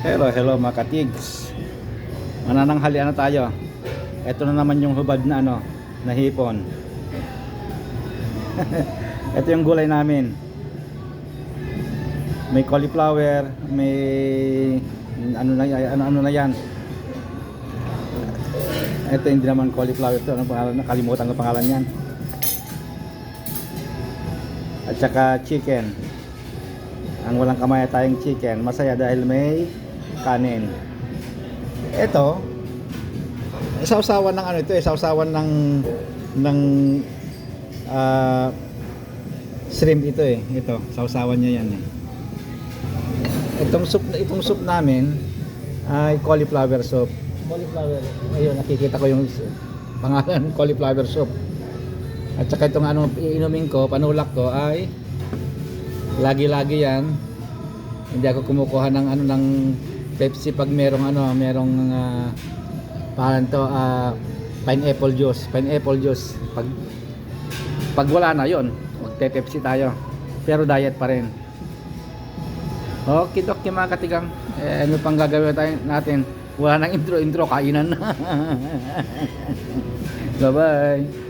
Hello mga katigs. Manananghalian na tayo. Ito na naman yung hubad na na hipon. Ito yung gulay namin. May cauliflower, may ano na yan. Ito hindi naman cauliflower to, ano pangalan? Nakalimutan ko pangalan niyan. At saka chicken. Ang walang kamay tayong chicken, masaya dahil may kanin. Ito, sausawan ng ito, sausawan ng shrimp ito Ito, sausawan niya yan Itong soup namin ay cauliflower soup. Cauliflower. Ayun, nakikita ko yung pangalan, cauliflower soup. At saka itong iinumin ko, panulak ko ay lagi-lagi yan. Hindi ako kumukuha ng Pepsi pag merong parang to pineapple juice. Pag wala na yon, magte-Pepsi tayo. Pero diet pa rin. Okay, mga katigang. Ano pang gagawin natin? Wala nang intro, kainan na. Bye-bye.